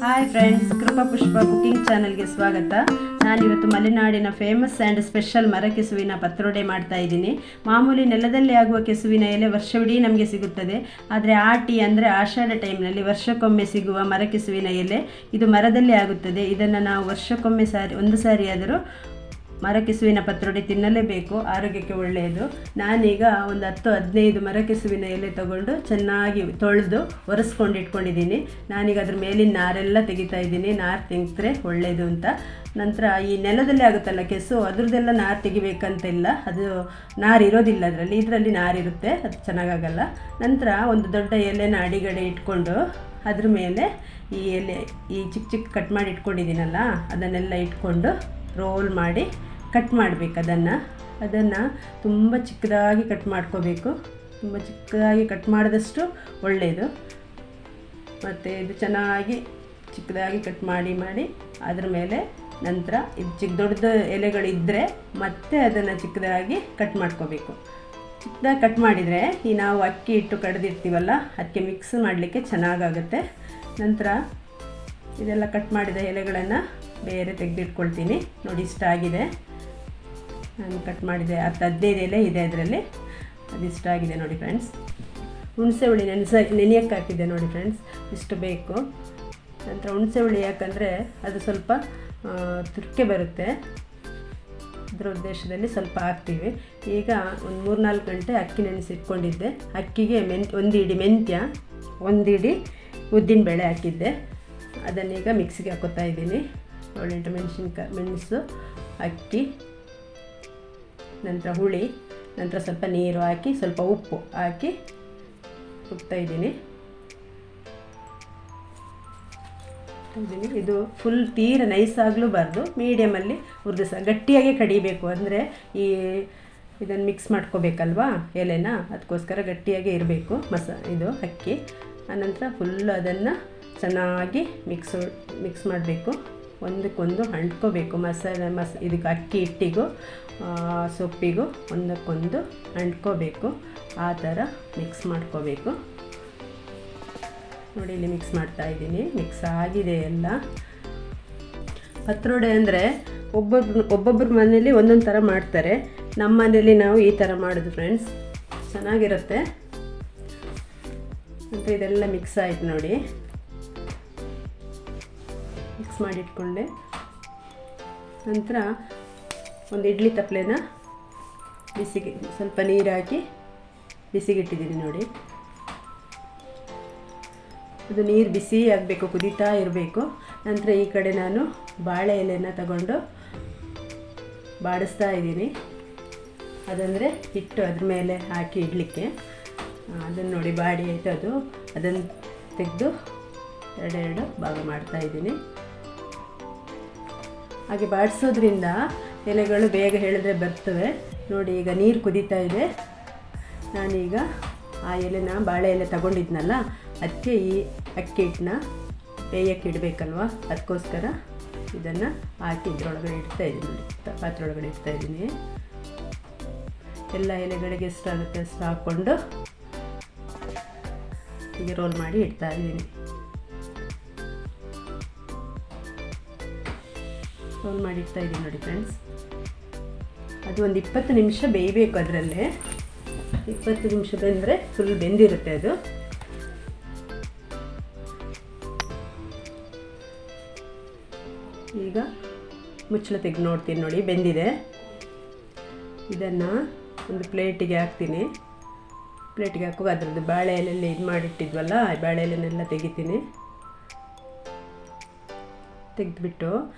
Hi friends, ಕೃಪಾ ಪುಷ್ಪ cooking ಚಾನಲ್ಗೆ ಸ್ವಾಗತ. ನಾನಿವತ್ತು ಮಲೆನಾಡಿನ ಫೇಮಸ್ ಆ್ಯಂಡ್ ಸ್ಪೆಷಲ್ ಮರ ಕೆಸುವಿನ ಪತ್ರೊಡೆ ಮಾಡ್ತಾ ಇದ್ದೀನಿ. ಮಾಮೂಲಿ ನೆಲದಲ್ಲಿ ಆಗುವ ಕೆಸುವಿನ ಎಲೆ ವರ್ಷವಿಡೀ ನಮಗೆ ಸಿಗುತ್ತದೆ. ಆದರೆ ಆಟಿ ಅಂದರೆ ಆಷಾಢ ಟೈಮ್ನಲ್ಲಿ ವರ್ಷಕ್ಕೊಮ್ಮೆ ಸಿಗುವ ಮರ ಕೆಸುವಿನ ಎಲೆ ಇದು ಮರದಲ್ಲಿ ಆಗುತ್ತದೆ. ಇದನ್ನು ನಾವು ವರ್ಷಕ್ಕೊಮ್ಮೆ ಒಂದು ಸಾರಿ ಆದರೂ ಮರ ಕೆಸುವಿನ ಪತ್ರೊಡೆ ತಿನ್ನಲೇಬೇಕು, ಆರೋಗ್ಯಕ್ಕೆ ಒಳ್ಳೆಯದು. ನಾನೀಗ ಒಂದು 10-15 ಮರ ಕೆಸುವಿನ ಎಲೆ ತಗೊಂಡು ಚೆನ್ನಾಗಿ ತೊಳೆದು ಒರೆಸ್ಕೊಂಡು ಇಟ್ಕೊಂಡಿದ್ದೀನಿ. ನಾನೀಗ ಅದ್ರ ಮೇಲಿನ ನಾರೆಲ್ಲ ತೆಗಿತಾ ಇದ್ದೀನಿ. ನಾರು ತೆಗೆದ್ರೆ ಒಳ್ಳೆಯದು ಅಂತ. ನಂತರ ಈ ನೆಲದಲ್ಲಿ ಆಗುತ್ತಲ್ಲ ಕೆಸು, ಅದ್ರದ್ದೆಲ್ಲ ನಾರು ತೆಗಿಬೇಕಂತಿಲ್ಲ, ಅದು ನಾರು ಇರೋದಿಲ್ಲ ಇದರಲ್ಲಿ ನಾರಿರುತ್ತೆ, ಅದು ಚೆನ್ನಾಗಾಗಲ್ಲ. ನಂತರ ಒಂದು ದೊಡ್ಡ ಎಲೆನ ಅಡಿಗಡೆ ಇಟ್ಕೊಂಡು ಅದ್ರ ಮೇಲೆ ಈ ಚಿಕ್ಕ ಚಿಕ್ಕ ಕಟ್ ಮಾಡಿ ಇಟ್ಕೊಂಡಿದ್ದೀನಲ್ಲ ಅದನ್ನೆಲ್ಲ ಇಟ್ಕೊಂಡು ರೋಲ್ ಮಾಡಿ ಕಟ್ ಮಾಡಬೇಕು. ಅದನ್ನು ತುಂಬ ಚಿಕ್ಕದಾಗಿ ಕಟ್ ಮಾಡ್ಕೋಬೇಕು. ತುಂಬ ಚಿಕ್ಕದಾಗಿ ಕಟ್ ಮಾಡಿದಷ್ಟು ಒಳ್ಳೆಯದು. ಮತ್ತು ಇದು ಚೆನ್ನಾಗಿ ಚಿಕ್ಕದಾಗಿ ಕಟ್ ಮಾಡಿ ಅದ್ರ ಮೇಲೆ ನಂತರ ಇದು ದೊಡ್ಡ ಎಲೆಗಳಿದ್ದರೆ ಮತ್ತೆ ಅದನ್ನು ಚಿಕ್ಕದಾಗಿ ಕಟ್ ಮಾಡ್ಕೋಬೇಕು. ಚಿಕ್ಕದಾಗಿ ಕಟ್ ಮಾಡಿದರೆ ಈ ನಾವು ಅಕ್ಕಿ ಇಟ್ಟು ಕಡ್ದಿರ್ತೀವಲ್ಲ ಅದಕ್ಕೆ ಮಿಕ್ಸ್ ಮಾಡಲಿಕ್ಕೆ ಚೆನ್ನಾಗಾಗುತ್ತೆ. ನಂತರ ಇದೆಲ್ಲ ಕಟ್ ಮಾಡಿದ ಎಲೆಗಳನ್ನು ಬೇರೆ ತೆಗೆದಿಟ್ಕೊಳ್ತೀನಿ. ನೋಡಿ, ಇಷ್ಟ ಆಗಿದೆ. ನಾನು ಕಟ್ ಮಾಡಿದೆ 10-15 ಎಲೆ ಇದೆ ಅದರಲ್ಲಿ. ಅದಿಷ್ಟ ಆಗಿದೆ ನೋಡಿ ಫ್ರೆಂಡ್ಸ್. ಹುಣಸೆ ಹುಳಿ ನೆನೆಯಕ್ಕೆ ಹಾಕಿದ್ದೆ ನೋಡಿ ಫ್ರೆಂಡ್ಸ್, ಇಷ್ಟು ಬೇಕು. ನಂತರ ಹುಣಸೆ ಹುಳಿ ಯಾಕಂದರೆ ಅದು ಸ್ವಲ್ಪ ತುರ್ಕೆ ಬರುತ್ತೆ, ಅದರ ಉದ್ದೇಶದಲ್ಲಿ ಸ್ವಲ್ಪ ಹಾಕ್ತೀವಿ. ಈಗ ಒಂದು 3-4 ಗಂಟೆ ಅಕ್ಕಿ ನೆನೆಸಿಟ್ಕೊಂಡಿದ್ದೆ. ಅಕ್ಕಿಗೆ ಒಂದು ಹಿಡಿ ಮೆಂತ್ಯ, ಒಂದು ಹಿಡಿ ಉದ್ದಿನಬೇಳೆ ಹಾಕಿದ್ದೆ. ಅದನ್ನೀಗ ಮಿಕ್ಸಿಗೆ ಹಾಕೋತಾ ಇದ್ದೀನಿ. 7-8 ಮೆಣಸು, ಅಕ್ಕಿ, ನಂತರ ಹುಳಿ, ನಂತರ ಸ್ವಲ್ಪ ನೀರು ಹಾಕಿ ಸ್ವಲ್ಪ ಉಪ್ಪು ಹಾಕಿ ರುಬ್ತಾ ಇದ್ದೀನಿ. ಇದು ಫುಲ್ ತೀರ ನೈಸ್ ಆಗಲೂಬಾರ್ದು, ಮೀಡಿಯಮಲ್ಲಿ ಹುರಿದು ಗಟ್ಟಿಯಾಗಿ ಕಡಿಬೇಕು. ಅಂದರೆ ಇದನ್ನು ಮಿಕ್ಸ್ ಮಾಡ್ಕೋಬೇಕಲ್ವಾ ಎಲೆನ, ಅದಕ್ಕೋಸ್ಕರ ಗಟ್ಟಿಯಾಗಿ ಇರಬೇಕು ಇದು ಅಕ್ಕಿ. ಆನಂತರ ಫುಲ್ ಅದನ್ನು ಚೆನ್ನಾಗಿ ಮಿಕ್ಸ್ ಮಾಡಬೇಕು, ಒಂದಕ್ಕೊಂದು ಅಂಟ್ಕೋಬೇಕು. ಇದಕ್ಕೆ ಅಕ್ಕಿ ಹಿಟ್ಟಿಗೂ ಸೊಪ್ಪಿಗೂ ಒಂದಕ್ಕೊಂದು ಅಂಟ್ಕೋಬೇಕು. ಆ ಥರ ಮಿಕ್ಸ್ ಮಾಡ್ಕೋಬೇಕು. ನೋಡಿ, ಇಲ್ಲಿ ಮಿಕ್ಸ್ ಮಾಡ್ತಾ ಇದ್ದೀನಿ. ಮಿಕ್ಸ್ ಆಗಿದೆ ಎಲ್ಲ. ಪತ್ರೊಡೆ ಅಂದರೆ ಒಬ್ಬೊಬ್ಬರ ಮನೇಲಿ ಒಂದೊಂದು ಥರ ಮಾಡ್ತಾರೆ. ನಮ್ಮ ಮನೇಲಿ ನಾವು ಈ ಥರ ಮಾಡೋದು ಫ್ರೆಂಡ್ಸ್, ಚೆನ್ನಾಗಿರುತ್ತೆ. ಮತ್ತು ಇದೆಲ್ಲ ಮಿಕ್ಸ್ ಆಯಿತು ನೋಡಿ. ಮಿಕ್ಸ್ ಮಾಡಿಟ್ಕೊಂಡೆ. ನಂತರ ಒಂದು ಇಡ್ಲಿ ತಪ್ಪಲೆನ ಬಿಸಿಗೆ ಸ್ವಲ್ಪ ನೀರು ಹಾಕಿ ಬಿಸಿಗಿಟ್ಟಿದ್ದೀನಿ ನೋಡಿ. ಅದು ನೀರು ಬಿಸಿ ಆಗಬೇಕು, ಕುದೀತಾ ಇರಬೇಕು. ನಂತರ ಈ ಕಡೆ ನಾನು ಬಾಳೆ ಎಲೆನ ತಗೊಂಡು ಬಾಡಿಸ್ತಾ ಇದ್ದೀನಿ. ಅದಂದರೆ ಹಿಟ್ಟು ಅದ್ರ ಮೇಲೆ ಹಾಕಿ ಇಡಲಿಕ್ಕೆ. ಅದನ್ನು ನೋಡಿ ಬಾಡಿ ಆಯಿತು. ಅದನ್ನು ತೆಗೆದು ಎರಡು ಭಾಗ ಮಾಡ್ತಾಯಿದ್ದೀನಿ. ಹಾಗೆ ಬಾಡಿಸೋದ್ರಿಂದ ಎಲೆಗಳು ಬೇಗ ಹೇಳಿದ್ರೆ ಬರ್ತವೆ. ನೋಡಿ, ಈಗ ನೀರು ಕುದೀತಾ ಇದೆ. ನಾನೀಗ ಆ ಎಲೆನ ಬಾಳೆ ಎಲೆ ತಗೊಂಡಿದ್ನಲ್ಲ ಅದಕ್ಕೆ ಈ ಅಕ್ಕಿ ಹಿಟ್ಟನ್ನ ಬೇಯಕ್ಕೆ ಇಡಬೇಕಲ್ವ, ಅದಕ್ಕೋಸ್ಕರ ಇದನ್ನು ಹಾಕಿ ಇದರೊಳಗಡೆ ಇಡ್ತಾಯಿದ್ದೀನಿ ನೋಡಿ, ಪಾತ್ರೆ ಒಳಗಡೆ ಇಡ್ತಾಯಿದ್ದೀನಿ. ಎಲ್ಲ ಎಲೆಗಳಿಗೆ ಎಷ್ಟಾಗುತ್ತೆ ಅಷ್ಟು ಹಾಕ್ಕೊಂಡು ಹೀಗೆ ರೋಲ್ ಮಾಡಿ ಇಡ್ತಾಯಿದ್ದೀನಿ. ರೋಲ್ ಮಾಡಿ ಇಡ್ತಾಯಿದ್ದೀನಿ ನೋಡಿ ಫ್ರೆಂಡ್ಸ್. ಅದು ಒಂದು 20 ನಿಮಿಷ ಬೇಯಬೇಕು. ಅದರಲ್ಲೇ 20 ನಿಮಿಷ ಬೆಂದರೆ ಫುಲ್ ಬೆಂದಿರುತ್ತೆ ಅದು. ಈಗ ಮುಚ್ಚಳ ತೆಗೆದು ನೋಡ್ತೀನಿ ನೋಡಿ, ಬೆಂದಿದೆ. ಇದನ್ನು ಒಂದು ಪ್ಲೇಟಿಗೆ ಹಾಕ್ತೀನಿ. ಪ್ಲೇಟಿಗೆ ಹಾಕುವಾಗ ಅದರದ್ದು ಬಾಳೆ ಎಲೆಯಲ್ಲಿ ಇದು ಮಾಡಿಟ್ಟಿದ್ವಲ್ಲ, ಆ ಬಾಳೆ ಎಲೆನೆಲ್ಲ ತೆಗಿತೀನಿ. ತೆಗೆದುಬಿಟ್ಟು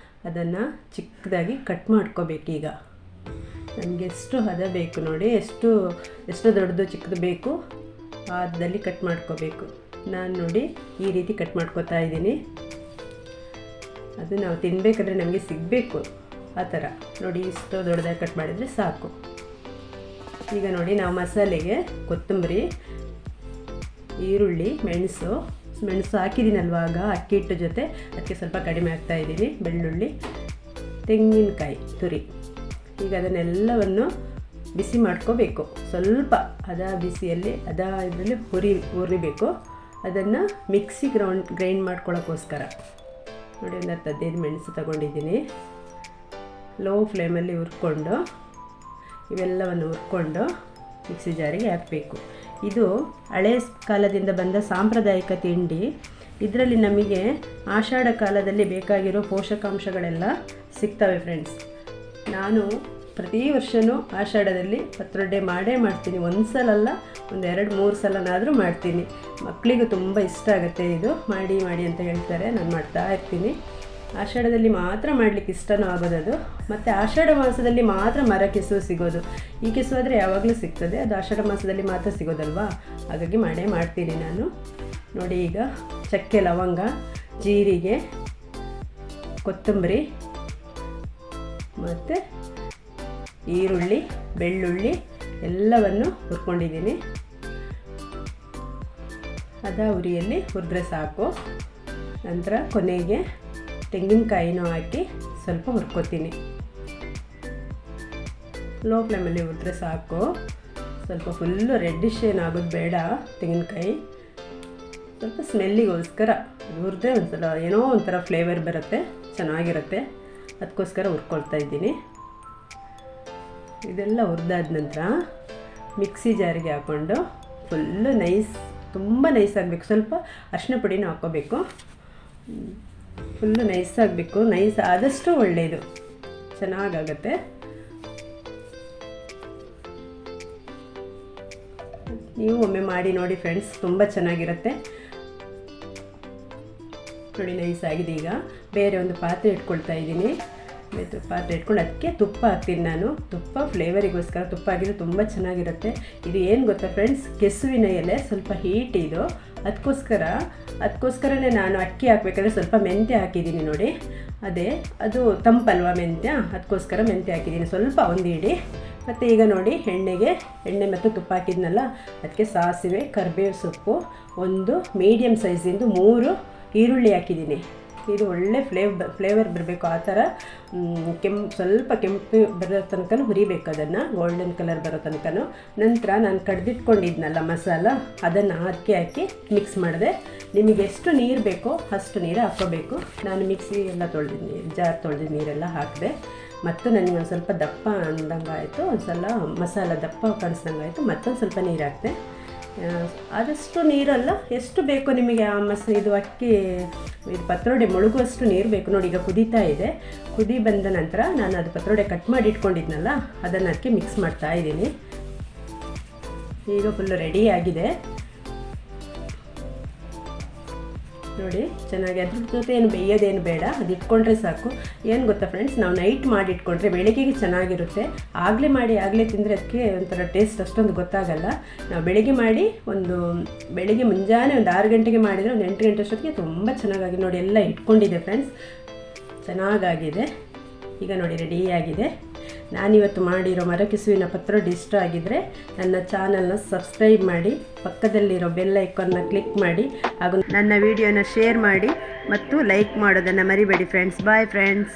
ಅದನ್ನು ಚಿಕ್ಕದಾಗಿ ಕಟ್ ಮಾಡ್ಕೋಬೇಕು. ಈಗ ನನಗೆ ಎಷ್ಟು ಹದ ಬೇಕು ನೋಡಿ, ಎಷ್ಟು ದೊಡ್ಡದು ಚಿಕ್ಕದು ಬೇಕು ಆ ಹದದಲ್ಲಿ ಕಟ್ ಮಾಡ್ಕೋಬೇಕು. ನಾನು ನೋಡಿ ಈ ರೀತಿ ಕಟ್ ಮಾಡ್ಕೋತಾ ಇದ್ದೀನಿ. ಅದು ನಾವು ತಿನ್ನಬೇಕಾದ್ರೆ ನಮಗೆ ಸಿಗಬೇಕು ಆ ಥರ. ನೋಡಿ, ಇಷ್ಟು ದೊಡ್ಡದಾಗಿ ಕಟ್ ಮಾಡಿದರೆ ಸಾಕು. ಈಗ ನೋಡಿ, ನಾವು ಮಸಾಲೆಗೆ ಕೊತ್ತಂಬರಿ, ಈರುಳ್ಳಿ, ಮೆಣಸು ಹಾಕಿದ್ದೀನಲ್ವಾಗ ಅಕ್ಕಿ ಹಿಟ್ಟು ಜೊತೆ, ಅದಕ್ಕೆ ಸ್ವಲ್ಪ ಕಡಿಮೆ ಹಾಕ್ತಾಯಿದ್ದೀನಿ. ಬೆಳ್ಳುಳ್ಳಿ, ತೆಂಗಿನಕಾಯಿ ತುರಿ. ಈಗ ಅದನ್ನೆಲ್ಲವನ್ನು ಬಿಸಿ ಮಾಡ್ಕೋಬೇಕು. ಸ್ವಲ್ಪ ಬಿಸಿಯಲ್ಲಿ ಇದರಲ್ಲಿ ಹುರಿಬೇಕು. ಅದನ್ನು ಮಿಕ್ಸಿ ಗ್ರೈಂಡ್ ಮಾಡ್ಕೊಳ್ಳೋಕ್ಕೋಸ್ಕರ ನೋಡಿ ಒಂದು 10-15 ಮೆಣಸು ತಗೊಂಡಿದ್ದೀನಿ. ಲೋ ಫ್ಲೇಮಲ್ಲಿ ಹುರ್ಕೊಂಡು ಇವೆಲ್ಲವನ್ನು ಹುರ್ಕೊಂಡು ಮಿಕ್ಸಿ ಜಾರಿಗೆ ಹಾಕಬೇಕು. ಇದು ಹಳೆ ಕಾಲದಿಂದ ಬಂದ ಸಾಂಪ್ರದಾಯಿಕ ತಿಂಡಿ. ಇದರಲ್ಲಿ ನಮಗೆ ಆಷಾಢ ಕಾಲದಲ್ಲಿ ಬೇಕಾಗಿರೋ ಪೋಷಕಾಂಶಗಳೆಲ್ಲ ಸಿಗ್ತವೆ ಫ್ರೆಂಡ್ಸ್. ನಾನು ಪ್ರತಿ ವರ್ಷವೂ ಆಷಾಢದಲ್ಲಿ ಪತ್ರೊಡೆ ಮಾಡೇ ಮಾಡ್ತೀನಿ. ಒಂದು ಸಲ ಅಲ್ಲ, ಒಂದು 2-3 ಸಲನಾದರೂ ಮಾಡ್ತೀನಿ. ಮಕ್ಕಳಿಗೂ ತುಂಬ ಇಷ್ಟ ಆಗುತ್ತೆ. ಇದು ಮಾಡಿ ಮಾಡಿ ಅಂತ ಹೇಳ್ತಾರೆ, ನಾನು ಮಾಡ್ತಾ ಇರ್ತೀನಿ. ಆಷಾಢದಲ್ಲಿ ಮಾತ್ರ ಮಾಡಲಿಕ್ಕೆ ಇಷ್ಟನೂ ಆಗೋದದು. ಮತ್ತು ಆಷಾಢ ಮಾಸದಲ್ಲಿ ಮಾತ್ರ ಮರ ಕೆಸುವು ಸಿಗೋದು. ಈ ಕೆಸು ಆದರೆ ಯಾವಾಗಲೂ ಸಿಗ್ತದೆ, ಅದು ಆಷಾಢ ಮಾಸದಲ್ಲಿ ಮಾತ್ರ ಸಿಗೋದಲ್ವಾ, ಹಾಗಾಗಿ ಮಾಡೇ ಮಾಡ್ತೀನಿ ನಾನು. ನೋಡಿ, ಈಗ ಚಕ್ಕೆ, ಲವಂಗ, ಜೀರಿಗೆ, ಕೊತ್ತಂಬರಿ ಮತ್ತು ಈರುಳ್ಳಿ, ಬೆಳ್ಳುಳ್ಳಿ ಎಲ್ಲವನ್ನು ಹುರ್ಕೊಂಡಿದ್ದೀನಿ. ಅದ ಉರಿಯಲ್ಲಿ ಹುರಿದ್ರೆ ಸಾಕು. ನಂತರ ಕೊನೆಗೆ ತೆಂಗಿನಕಾಯಿನೂ ಹಾಕಿ ಸ್ವಲ್ಪ ಹುರ್ಕೋತೀನಿ. ಲೋ ಫ್ಲೇಮಲ್ಲಿ ಹುರಿದ್ರೆ ಸಾಕು. ಸ್ವಲ್ಪ ಫುಲ್ಲು ರೆಡ್ಡಿಶ್ ಏನಾಗೋದು ಬೇಡ. ತೆಂಗಿನಕಾಯಿ ಸ್ವಲ್ಪ ಸ್ಮೆಲ್ಲಿಗೋಸ್ಕರ ಹುರಿದ್ರೆ ಒಂದ್ಸಲ ಏನೋ ಒಂಥರ ಫ್ಲೇವರ್ ಬರುತ್ತೆ, ಚೆನ್ನಾಗಿರುತ್ತೆ. ಅದಕ್ಕೋಸ್ಕರ ಹುರ್ಕೊಳ್ತಾ ಇದ್ದೀನಿ. ಇದೆಲ್ಲ ಹುರಿದಾದ ನಂತರ ಮಿಕ್ಸಿ ಜಾರಿಗೆ ಹಾಕ್ಕೊಂಡು ಫುಲ್ಲು ನೈಸ್, ತುಂಬ ನೈಸ್ ಆಗಬೇಕು. ಸ್ವಲ್ಪ ಅರಿಶಿನ ಪುಡಿನೂ ಹಾಕ್ಕೋಬೇಕು. ಫುಲ್ಲು ನೈಸ್ ಆಗಬೇಕು. ನೈಸ್ ಆದಷ್ಟು ಒಳ್ಳೆಯದು, ಚೆನ್ನಾಗಾಗತ್ತೆ. ನೀವು ಒಮ್ಮೆ ಮಾಡಿ ನೋಡಿ ಫ್ರೆಂಡ್ಸ್, ತುಂಬ ಚೆನ್ನಾಗಿರುತ್ತೆ. ನೋಡಿ, ನೈಸ್ ಆಗಿದೆ. ಈಗ ಬೇರೆ ಒಂದು ಪಾತ್ರೆ ಇಟ್ಕೊಳ್ತಾ ಇದ್ದೀನಿ. ಪಾತ್ರೆ ಇಟ್ಕೊಂಡು ಅದಕ್ಕೆ ತುಪ್ಪ ಹಾಕ್ತೀನಿ ನಾನು. ತುಪ್ಪ ಫ್ಲೇವರಿಗೋಸ್ಕರ ತುಪ್ಪ ಹಾಕಿದರೆ ತುಂಬ ಚೆನ್ನಾಗಿರುತ್ತೆ. ಇದು ಏನು ಗೊತ್ತಾ ಫ್ರೆಂಡ್ಸ್, ಕೆಸುವಿನ ಎಲೆ ಸ್ವಲ್ಪ ಹೀಟ್ ಇದು, ಅದಕ್ಕೋಸ್ಕರನೇ ನಾನು ಅಕ್ಕಿ ಹಾಕಬೇಕಾದ್ರೆ ಸ್ವಲ್ಪ ಮೆಂತ್ಯ ಹಾಕಿದ್ದೀನಿ. ನೋಡಿ, ಅದು ತಂಪಲ್ವಾ ಮೆಂತ್ಯ, ಅದಕ್ಕೋಸ್ಕರ ಮೆಂತ್ಯ ಹಾಕಿದ್ದೀನಿ ಸ್ವಲ್ಪ, ಒಂದು ಇಡಿ. ಮತ್ತು ಈಗ ನೋಡಿ, ಎಣ್ಣೆ ಮತ್ತು ತುಪ್ಪ ಹಾಕಿದ್ನಲ್ಲ, ಅದಕ್ಕೆ ಸಾಸಿವೆ, ಕರಿಬೇವು ಸೊಪ್ಪು, ಒಂದು ಮೀಡಿಯಮ್ ಸೈಜಿಂದು 3 ಈರುಳ್ಳಿ ಹಾಕಿದ್ದೀನಿ. ಇದು ಒಳ್ಳೆ ಫ್ಲೇವರ್ ಬರಬೇಕು. ಆ ಥರ ಸ್ವಲ್ಪ ಕೆಂಪು ಬರೋ ತನಕ ಹುರಿಬೇಕು, ಅದನ್ನು ಗೋಲ್ಡನ್ ಕಲರ್ ಬರೋ ತನಕ. ನಂತರ ನಾನು ಕಡ್ದಿಟ್ಕೊಂಡಿದ್ನಲ್ಲ ಮಸಾಲ, ಅದನ್ನು ಹಾಕಿ ಮಿಕ್ಸ್ ಮಾಡಿದೆ. ನಿಮಗೆ ಎಷ್ಟು ನೀರು ಬೇಕೋ ಅಷ್ಟು ನೀರು ಹಾಕ್ಕೋಬೇಕು. ನಾನು ಮಿಕ್ಸಿ ಎಲ್ಲ ಜಾರ್ ತೊಳೆದಿದ್ದ ನೀರೆಲ್ಲ ಹಾಕಿದೆ. ಮತ್ತು ನನಗೆ ಒಂದು ಸ್ವಲ್ಪ ದಪ್ಪ ಅಂದಂಗೆ ಆಯಿತು, ಒಂದು ಸಲ ಮಸಾಲ ದಪ್ಪ ಕಾಣಿಸ್ದಂಗೆ ಆಯಿತು. ಮತ್ತೊಂದು ಸ್ವಲ್ಪ ನೀರು ಹಾಕಿದೆ. ಆದಷ್ಟು ನೀರಲ್ಲ, ಎಷ್ಟು ಬೇಕೋ ನಿಮಗೆ ಆ ಇದು ಅಕ್ಕಿ ಇದು ಪತ್ರೊಡೆ ಮುಳುಗುವಷ್ಟು ನೀರು ಬೇಕು. ನೋಡಿ, ಈಗ ಕುದೀತಾ ಇದೆ. ಕುದಿ ಬಂದ ನಂತರ ನಾನು ಅದು ಪತ್ರೊಡೆ ಕಟ್ ಮಾಡಿ ಇಟ್ಕೊಂಡಿದ್ನಲ್ಲ, ಅದನ್ನು ಅದಕ್ಕೆ ಮಿಕ್ಸ್ ಮಾಡ್ತಾ ಇದ್ದೀನಿ. ಈಗ ಫುಲ್ಲು ರೆಡಿ ಆಗಿದೆ ನೋಡಿ, ಚೆನ್ನಾಗಿ. ಅದ್ರ ಜೊತೆ ಏನು ಬೇಯೋದೇನು ಬೇಡ, ಅದು ಇಟ್ಕೊಂಡ್ರೆ ಸಾಕು. ಏನು ಗೊತ್ತಾ ಫ್ರೆಂಡ್ಸ್, ನಾವು ನೈಟ್ ಮಾಡಿ ಇಟ್ಕೊಂಡ್ರೆ ಬೆಳಗ್ಗೆಗೆ ಚೆನ್ನಾಗಿರುತ್ತೆ. ಆಗಲೇ ತಿಂದರೆ ಅದಕ್ಕೆ ಒಂಥರ ಟೇಸ್ಟ್ ಅಷ್ಟೊಂದು ಗೊತ್ತಾಗಲ್ಲ. ನಾವು ಬೆಳಗ್ಗೆ ಮುಂಜಾನೆ ಒಂದು 6 ಗಂಟೆಗೆ ಮಾಡಿದರೆ ಒಂದು 8 ಗಂಟೆ ಅಷ್ಟೊತ್ತಿಗೆ ತುಂಬ ಚೆನ್ನಾಗಿ ನೋಡಿ ಎಲ್ಲ ಇಟ್ಕೊಂಡಿದೆ ಫ್ರೆಂಡ್ಸ್, ಚೆನ್ನಾಗಾಗಿದೆ. ಈಗ ನೋಡಿ, ರೆಡಿಯಾಗಿದೆ. ನಾನಿವತ್ತು ಮಾಡಿರೋ ಮರಕೆಸುವಿನ ಪತ್ರೊಡೆ ಇಷ್ಟ ಆಗಿದ್ದರೆ ನನ್ನ ಚಾನಲ್ನ ಸಬ್ಸ್ಕ್ರೈಬ್ ಮಾಡಿ, ಪಕ್ಕದಲ್ಲಿರೋ ಬೆಲ್ ಐಕಾನ್ನ ಕ್ಲಿಕ್ ಮಾಡಿ, ಹಾಗೂ ನನ್ನ ವಿಡಿಯೋನ ಶೇರ್ ಮಾಡಿ ಮತ್ತು ಲೈಕ್ ಮಾಡೋದನ್ನು ಮರಿಬೇಡಿ ಫ್ರೆಂಡ್ಸ್. Bye friends.